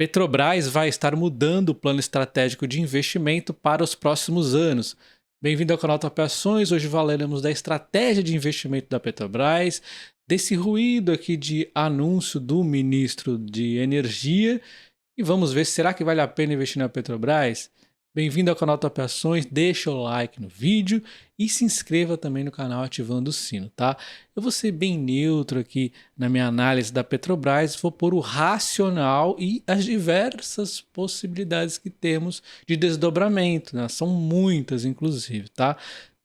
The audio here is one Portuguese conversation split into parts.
Petrobras vai estar mudando o plano estratégico de investimento para os próximos anos. Bem-vindo ao canal Top Ações. Hoje falaremos da estratégia de investimento da Petrobras, desse ruído aqui de anúncio do ministro de Energia e vamos ver, será que vale a pena investir na Petrobras? Bem-vindo ao canal Top Ações, deixa o like no vídeo e se inscreva também no canal ativando o sino, tá? Eu vou ser bem neutro aqui na minha análise da Petrobras, vou pôr o racional e as diversas possibilidades que temos de desdobramento, né? São muitas, inclusive, tá?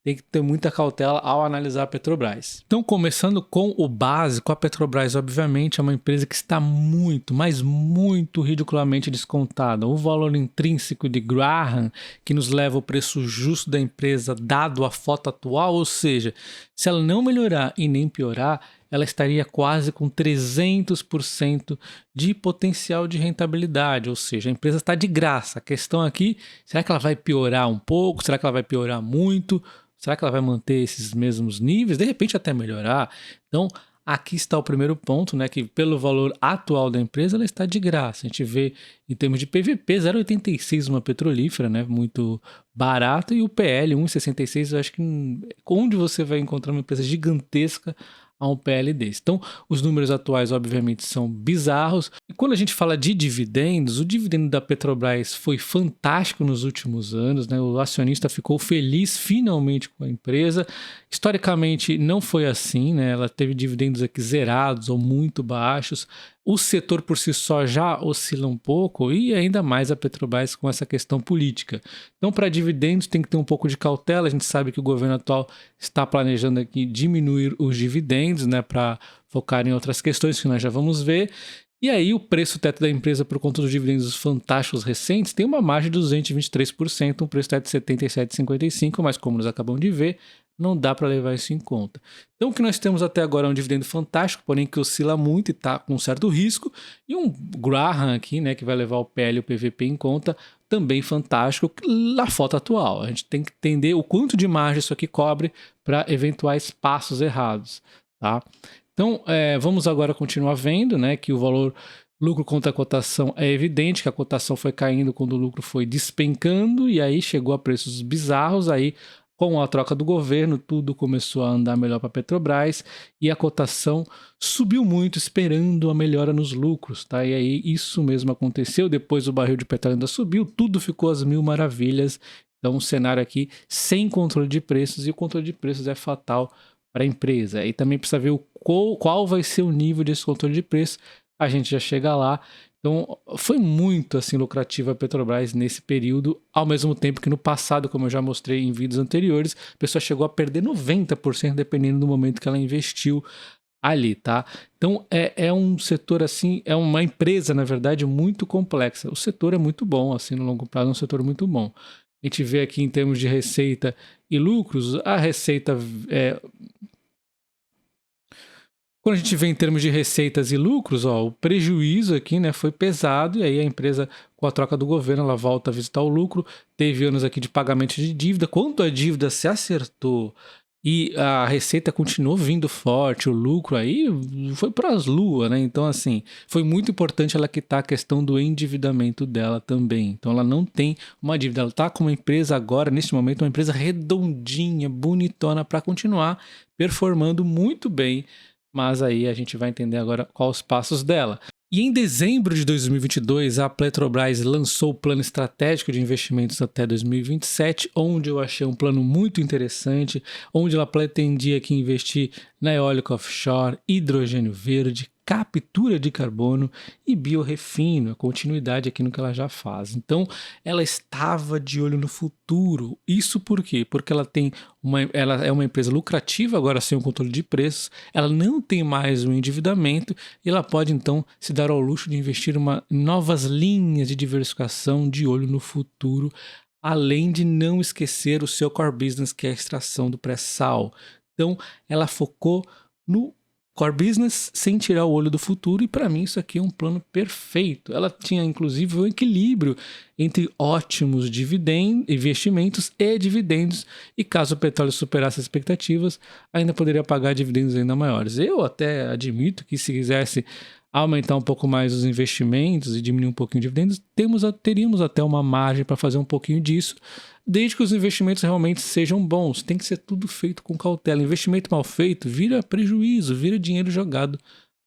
Tem que ter muita cautela ao analisar a Petrobras. Então, começando com o básico, a Petrobras, obviamente, é uma empresa que está muito, mas muito ridiculamente descontada. O valor intrínseco de Graham, que nos leva ao preço justo da empresa, dado a foto atual, ou seja, se ela não melhorar e nem piorar, ela estaria quase com 300% de potencial de rentabilidade, ou seja, a empresa está de graça. A questão aqui, será que ela vai piorar um pouco? Será que ela vai piorar muito? Será que ela vai manter esses mesmos níveis? De repente até melhorar? Então, aqui está o primeiro ponto, né? Que pelo valor atual da empresa, ela está de graça. A gente vê em termos de PVP, 0,86 uma petrolífera, né? Muito barato. E o PL, 1,66, eu acho que onde você vai encontrar uma empresa gigantesca a um PL desse. Então, os números atuais, obviamente, são bizarros. E quando a gente fala de dividendos, o dividendo da Petrobras foi fantástico nos últimos anos, né? O acionista ficou feliz finalmente com a empresa. Historicamente, não foi assim, né? Ela teve dividendos aqui zerados ou muito baixos. O setor por si só já oscila um pouco e ainda mais a Petrobras com essa questão política. Então, para dividendos tem que ter um pouco de cautela. A gente sabe que o governo atual está planejando aqui diminuir os dividendos, né, para focar em outras questões que nós já vamos ver. E aí o preço teto da empresa por conta dos dividendos fantásticos recentes tem uma margem de 223%, um preço teto de 77,55, mas como nós acabamos de ver, não dá para levar isso em conta. Então o que nós temos até agora é um dividendo fantástico, porém que oscila muito e está com um certo risco, e um Graham aqui, né, que vai levar o PL e o PVP em conta, também fantástico na foto atual. A gente tem que entender o quanto de margem isso aqui cobre para eventuais passos errados, tá? Então, vamos agora continuar vendo, né, que o valor lucro contra a cotação é evidente que a cotação foi caindo quando o lucro foi despencando e aí chegou a preços bizarros, aí com a troca do governo tudo começou a andar melhor para a Petrobras e a cotação subiu muito esperando a melhora nos lucros, tá? E aí isso mesmo aconteceu, depois o barril de petróleo ainda subiu, tudo ficou às mil maravilhas. Então um cenário aqui sem controle de preços e o controle de preços é fatal para a empresa. E também precisa ver qual vai ser o nível desse controle de preço, a gente já chega lá. Então foi muito assim lucrativa a Petrobras nesse período, ao mesmo tempo que no passado, como eu já mostrei em vídeos anteriores, a pessoa chegou a perder 90% dependendo do momento que ela investiu ali, tá? Então é um setor assim, é uma empresa na verdade muito complexa. O setor é muito bom, assim no longo prazo é um setor muito bom. A gente vê aqui em termos de receita e lucros, a receita quando a gente vê em termos de receitas e lucros, ó, o prejuízo aqui, né, foi pesado e aí a empresa, com a troca do governo, ela volta a visitar o lucro. Teve anos aqui de pagamento de dívida. Quando a dívida se acertou e a receita continuou vindo forte, o lucro aí foi para as luas, né? Então, assim, foi muito importante ela quitar a questão do endividamento dela também. Então, ela não tem uma dívida. Ela está com uma empresa agora, neste momento, uma empresa redondinha, bonitona, para continuar performando muito bem. Mas aí a gente vai entender agora quais os passos dela. E em dezembro de 2022, a Petrobras lançou o plano estratégico de investimentos até 2027, onde eu achei um plano muito interessante, onde ela pretendia aqui investir na eólica offshore, hidrogênio verde, captura de carbono e biorefino, a continuidade aqui no que ela já faz. Então, ela estava de olho no futuro. Isso por quê? Porque ela é uma empresa lucrativa, agora sem o controle de preços, ela não tem mais um endividamento e ela pode, então, se dar ao luxo de investir em novas linhas de diversificação de olho no futuro, além de não esquecer o seu core business, que é a extração do pré-sal. Então, ela focou no core business sem tirar o olho do futuro e para mim isso aqui é um plano perfeito. Ela tinha inclusive um equilíbrio entre ótimos investimentos e dividendos e caso o petróleo superasse as expectativas ainda poderia pagar dividendos ainda maiores. Eu até admito que se quisesse aumentar um pouco mais os investimentos e diminuir um pouquinho de dividendos, teríamos até uma margem para fazer um pouquinho disso, desde que os investimentos realmente sejam bons. Tem que ser tudo feito com cautela. Investimento mal feito vira prejuízo, vira dinheiro jogado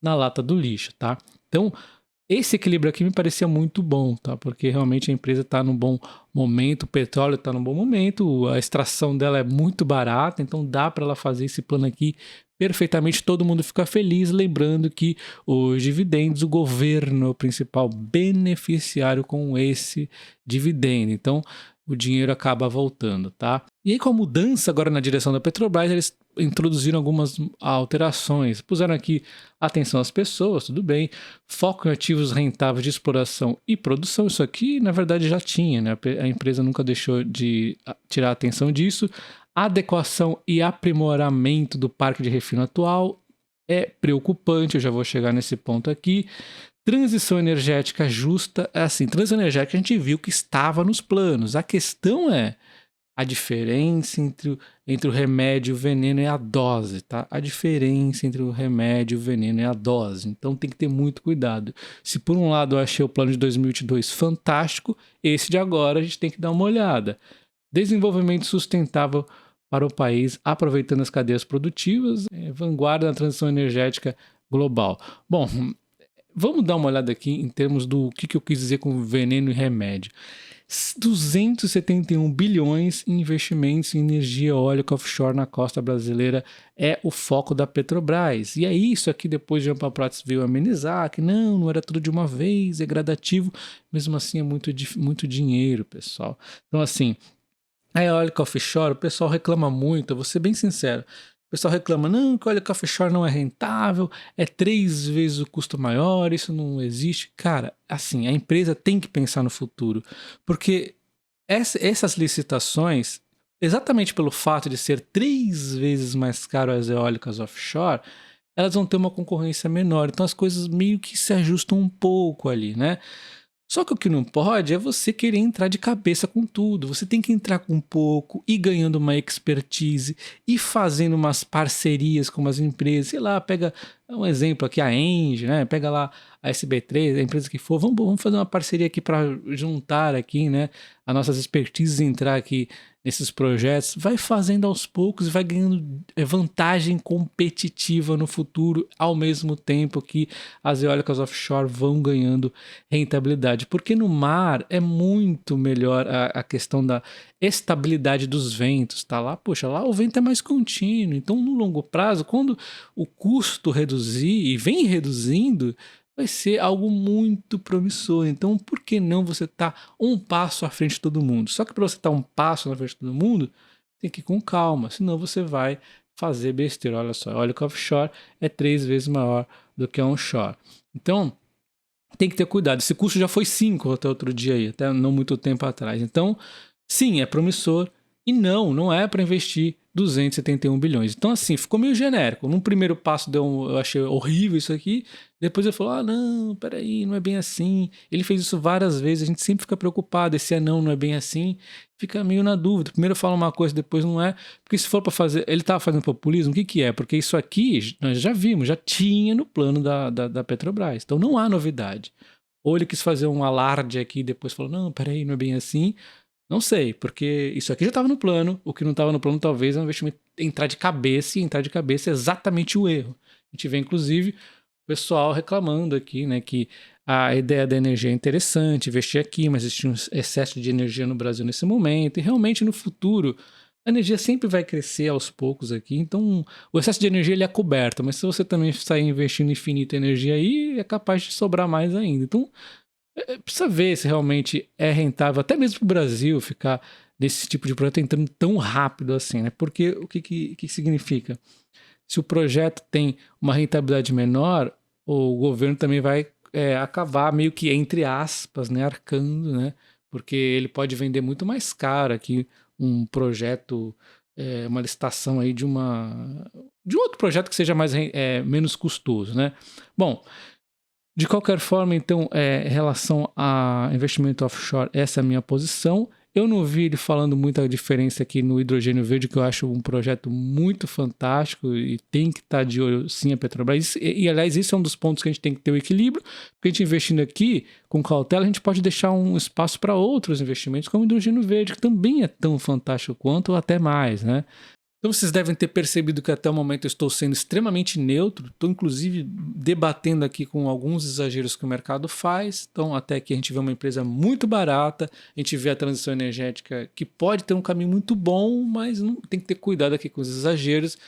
na lata do lixo, tá? Então, esse equilíbrio aqui me parecia muito bom, tá? Porque realmente a empresa está num bom momento, o petróleo está num bom momento, a extração dela é muito barata, então dá para ela fazer esse plano aqui perfeitamente, todo mundo fica feliz, lembrando que os dividendos, o governo é o principal beneficiário com esse dividendo. Então, o dinheiro acaba voltando, tá? E aí, com a mudança agora na direção da Petrobras, eles introduziram algumas alterações. Puseram aqui atenção às pessoas, tudo bem. Foco em ativos rentáveis de exploração e produção. Isso aqui, na verdade, já tinha, né? A empresa nunca deixou de tirar a atenção disso. Adequação e aprimoramento do parque de refino atual é preocupante, eu já vou chegar nesse ponto aqui. Transição energética justa, assim, transição energética a gente viu que estava nos planos. A questão é a diferença entre o remédio, o veneno e a dose, tá? A diferença entre o remédio, o veneno e a dose. Então tem que ter muito cuidado. Se por um lado eu achei o plano de 2022 fantástico, esse de agora a gente tem que dar uma olhada. Desenvolvimento sustentável para o país, aproveitando as cadeias produtivas, vanguarda na transição energética global. Bom, vamos dar uma olhada aqui em termos do que eu quis dizer com veneno e remédio. 271 bilhões em investimentos em energia eólica offshore na costa brasileira é o foco da Petrobras. E é isso aqui depois de Ampla Prates veio amenizar, que não era tudo de uma vez, é gradativo. Mesmo assim é muito dinheiro, pessoal. Então assim, a eólica offshore, o pessoal reclama muito, eu vou ser bem sincero. O pessoal reclama, não, que a eólica offshore não é rentável, é 3 vezes o custo maior, isso não existe. Cara, assim, a empresa tem que pensar no futuro, porque essas licitações, exatamente pelo fato de ser 3 vezes mais caro as eólicas offshore, elas vão ter uma concorrência menor, então as coisas meio que se ajustam um pouco ali, né? Só que o que não pode é você querer entrar de cabeça com tudo. Você tem que entrar com pouco, e ganhando uma expertise, e fazendo umas parcerias com as empresas. Sei lá, pega um exemplo aqui, a Engie, né? Pega lá a SB3, a empresa que for. Vamos fazer uma parceria aqui para juntar aqui, né? As nossas expertises e entrar aqui nesses projetos. Vai fazendo aos poucos e vai ganhando vantagem competitiva no futuro, ao mesmo tempo que as eólicas offshore vão ganhando rentabilidade, porque no mar é muito melhor a questão da estabilidade dos ventos, tá lá, poxa, lá o vento é mais contínuo, então no longo prazo, quando o custo reduzir e vem reduzindo, vai ser algo muito promissor. Então por que não você tá um passo à frente de todo mundo? Só que para você estar um passo na frente de todo mundo, tem que ir com calma, senão você vai fazer besteira. Olha só, a eólica offshore é 3 vezes maior do que a onshore. Então tem que ter cuidado. Esse custo já foi 5 até outro dia aí, até não muito tempo atrás. Então, sim, é promissor e não é para investir 271 bilhões. Então, assim, ficou meio genérico. Num primeiro passo eu achei horrível isso aqui. Depois ele falou, não, peraí, não é bem assim. Ele fez isso várias vezes, a gente sempre fica preocupado. Esse não é bem assim. Fica meio na dúvida. Primeiro fala uma coisa, depois não é. Porque se for para fazer... Ele estava fazendo populismo, o que é? Porque isso aqui, nós já vimos, já tinha no plano da Petrobras. Então não há novidade. Ou ele quis fazer um alarde aqui e depois falou, não, peraí, não é bem assim. Não sei, porque isso aqui já estava no plano. O que não estava no plano talvez é um investimento entrar de cabeça, e entrar de cabeça é exatamente o erro. A gente vê, inclusive, o pessoal reclamando aqui, né, que a ideia da energia é interessante, investir aqui, mas existe um excesso de energia no Brasil nesse momento, e realmente no futuro a energia sempre vai crescer aos poucos aqui, então o excesso de energia ele é coberto, mas se você também sair investindo infinita energia aí, é capaz de sobrar mais ainda. Então, precisa ver se realmente é rentável, até mesmo para o Brasil, ficar nesse tipo de projeto entrando tão rápido assim, né? Porque o que significa? Se o projeto tem uma rentabilidade menor, o governo também vai acabar meio que, entre aspas, né, arcando, né? Porque ele pode vender muito mais caro aqui um projeto, uma licitação aí de um outro projeto que seja menos custoso, né? Bom, de qualquer forma, então, em relação a investimento offshore, essa é a minha posição. Eu não vi ele falando muita diferença aqui no hidrogênio verde, que eu acho um projeto muito fantástico e tem que estar de olho sim a Petrobras. Aliás, isso é um dos pontos que a gente tem que ter o equilíbrio, porque a gente investindo aqui com cautela, a gente pode deixar um espaço para outros investimentos, como o hidrogênio verde, que também é tão fantástico quanto ou até mais, né? Então vocês devem ter percebido que até o momento eu estou sendo extremamente neutro, estou inclusive debatendo aqui com alguns exageros que o mercado faz. Então até que a gente vê uma empresa muito barata, a gente vê a transição energética que pode ter um caminho muito bom, mas não, tem que ter cuidado aqui com os exageros.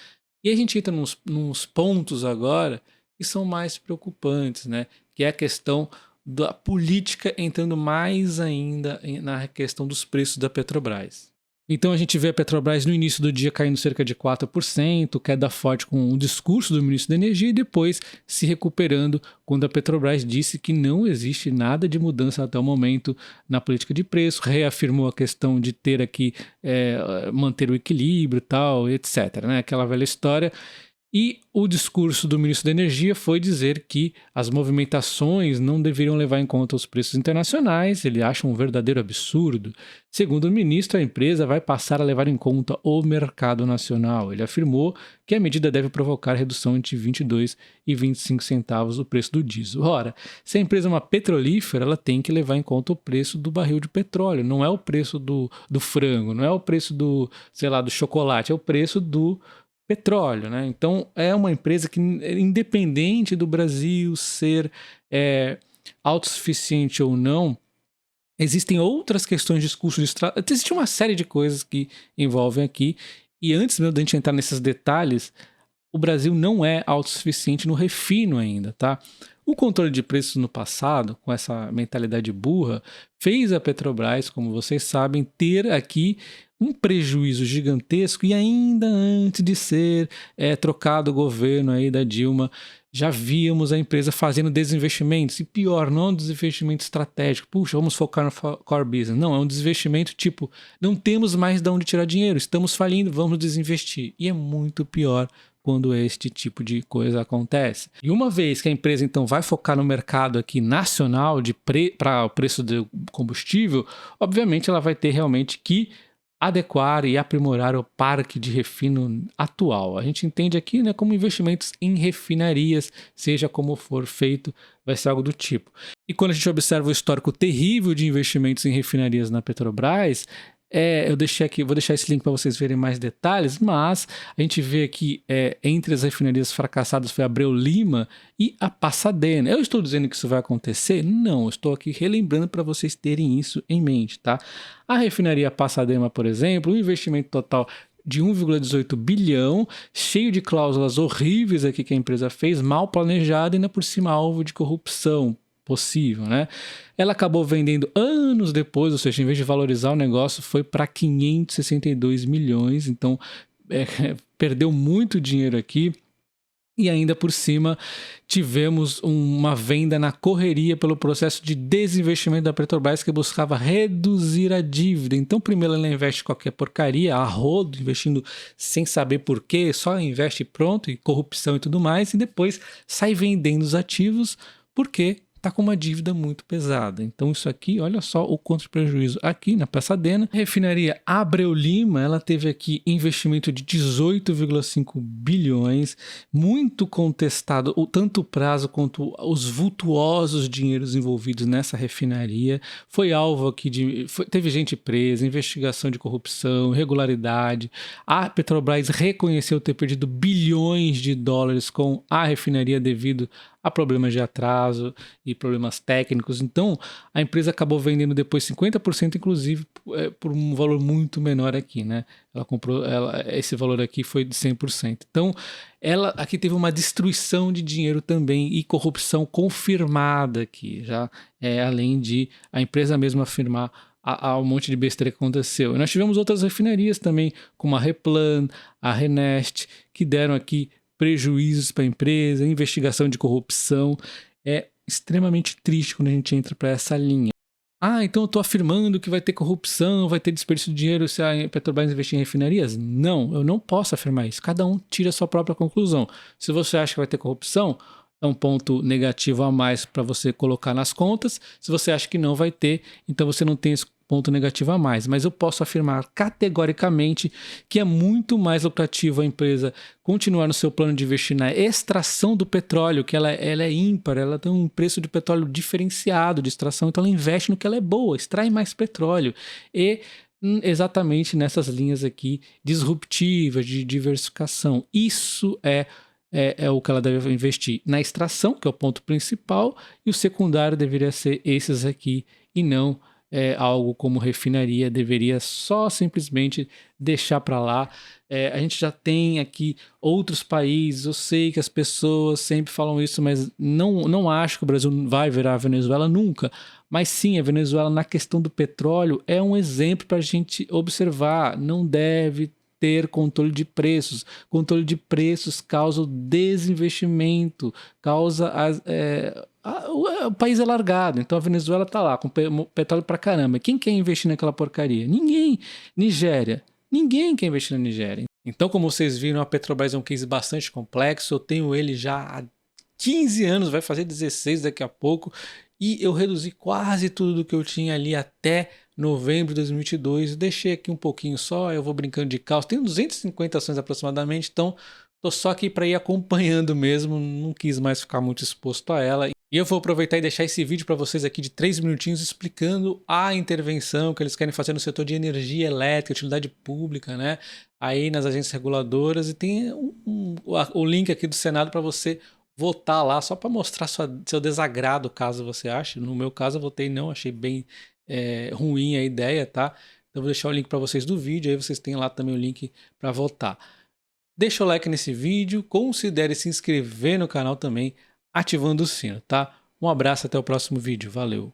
E a gente entra nos pontos agora que são mais preocupantes, né? Que é a questão da política entrando mais ainda na questão dos preços da Petrobras. Então a gente vê a Petrobras no início do dia caindo cerca de 4%, queda forte com o discurso do ministro da Energia e depois se recuperando quando a Petrobras disse que não existe nada de mudança até o momento na política de preço, reafirmou a questão de ter aqui, manter o equilíbrio e tal, etc. Né? Aquela velha história. E o discurso do ministro da Energia foi dizer que as movimentações não deveriam levar em conta os preços internacionais. Ele acha um verdadeiro absurdo. Segundo o ministro, a empresa vai passar a levar em conta o mercado nacional. Ele afirmou que a medida deve provocar redução entre 22 e 25 centavos do preço do diesel. Ora, se a empresa é uma petrolífera, ela tem que levar em conta o preço do barril de petróleo. Não é o preço do frango, não é o preço do, sei lá, do chocolate, é o preço do petróleo, né? Então é uma empresa que, independente do Brasil ser autossuficiente ou não, existem outras questões de discurso de estratégia. Existe uma série de coisas que envolvem aqui. E antes mesmo da gente entrar nesses detalhes, o Brasil não é autossuficiente no refino ainda, tá? O controle de preços no passado, com essa mentalidade burra, fez a Petrobras, como vocês sabem, ter aqui um prejuízo gigantesco e ainda antes de ser trocado o governo aí da Dilma, já víamos a empresa fazendo desinvestimentos, e pior, não é um desinvestimento estratégico, puxa, vamos focar no core business, não, é um desinvestimento tipo, não temos mais de onde tirar dinheiro, estamos falindo, vamos desinvestir, e é muito pior quando este tipo de coisa acontece. E uma vez que a empresa então vai focar no mercado aqui nacional para o preço do combustível, obviamente ela vai ter realmente que adequar e aprimorar o parque de refino atual. A gente entende aqui, né, como investimentos em refinarias, seja como for feito, vai ser algo do tipo. E quando a gente observa o histórico terrível de investimentos em refinarias na Petrobras, eu deixei aqui, vou deixar esse link para vocês verem mais detalhes, mas a gente vê aqui entre as refinarias fracassadas foi a Abreu Lima e a Pasadena. Eu estou dizendo que isso vai acontecer? Não, eu estou aqui relembrando para vocês terem isso em mente, tá? A refinaria Pasadena, por exemplo, um investimento total de 1,18 bilhão, cheio de cláusulas horríveis aqui que a empresa fez, mal planejada e ainda por cima alvo de corrupção possível, né? Ela acabou vendendo anos depois, ou seja, em vez de valorizar o negócio, foi para 562 milhões, então perdeu muito dinheiro aqui. E ainda por cima tivemos uma venda na correria pelo processo de desinvestimento da Petrobras que buscava reduzir a dívida. Então primeiro ela investe qualquer porcaria, a rodo, investindo sem saber porquê, só investe pronto, e corrupção e tudo mais, e depois sai vendendo os ativos porque está com uma dívida muito pesada. Então isso aqui, olha só o quanto de prejuízo aqui na Pasadena. A refinaria Abreu Lima, ela teve aqui investimento de 18,5 bilhões, muito contestado, tanto o prazo quanto os vultuosos dinheiros envolvidos nessa refinaria. Foi alvo aqui teve gente presa, investigação de corrupção, irregularidade. A Petrobras reconheceu ter perdido bilhões de dólares com a refinaria devido a problemas de atraso e problemas técnicos. Então, a empresa acabou vendendo depois 50%, inclusive, por um valor muito menor aqui, né? Ela comprou, esse valor aqui foi de 100%. Então, ela aqui teve uma destruição de dinheiro também e corrupção confirmada aqui, já além de a empresa mesma afirmar um monte de besteira que aconteceu. E nós tivemos outras refinarias também, como a Replan, a Renest, que deram aqui prejuízos para a empresa, investigação de corrupção. É extremamente triste quando a gente entra para essa linha. Então eu estou afirmando que vai ter corrupção, vai ter desperdício de dinheiro se a Petrobras investir em refinarias? Não, eu não posso afirmar isso. Cada um tira a sua própria conclusão. Se você acha que vai ter corrupção, é um ponto negativo a mais para você colocar nas contas. Se você acha que não vai ter, então você não tem esse ponto negativo a mais, mas eu posso afirmar categoricamente que é muito mais lucrativo a empresa continuar no seu plano de investir na extração do petróleo, que ela é ímpar, ela tem um preço de petróleo diferenciado de extração, então ela investe no que ela é boa, extrai mais petróleo e exatamente nessas linhas aqui disruptivas de diversificação. Isso é o que ela deve investir na extração, que é o ponto principal, e o secundário deveria ser esses aqui, e não algo como refinaria, deveria só simplesmente deixar para lá. A gente já tem aqui outros países, eu sei que as pessoas sempre falam isso, mas não acho que o Brasil vai virar a Venezuela nunca. Mas sim, a Venezuela na questão do petróleo é um exemplo para a gente observar, não deve ter controle de preços. Controle de preços causa o desinvestimento, causa o país é largado. Então a Venezuela está lá com petróleo para caramba. Quem quer investir naquela porcaria? Ninguém. Nigéria. Ninguém quer investir na Nigéria. Então, como vocês viram, a Petrobras é um case bastante complexo. Eu tenho ele já há 15 anos, vai fazer 16 daqui a pouco. E eu reduzi quase tudo do que eu tinha ali até novembro de 2022, deixei aqui um pouquinho só, eu vou brincando de caos, tenho 250 ações aproximadamente, então tô só aqui para ir acompanhando mesmo, não quis mais ficar muito exposto a ela. E eu vou aproveitar e deixar esse vídeo para vocês aqui de 3 minutinhos explicando a intervenção que eles querem fazer no setor de energia elétrica, utilidade pública, né? Aí nas agências reguladoras, e tem o link aqui do Senado para você votar lá, só para mostrar seu desagrado, caso você ache. No meu caso eu votei não, achei bem ruim a ideia, tá? Então vou deixar o link para vocês do vídeo, aí vocês têm lá também o link para votar. Deixa o like nesse vídeo, considere se inscrever no canal também, ativando o sino, tá? Um abraço, até o próximo vídeo, valeu!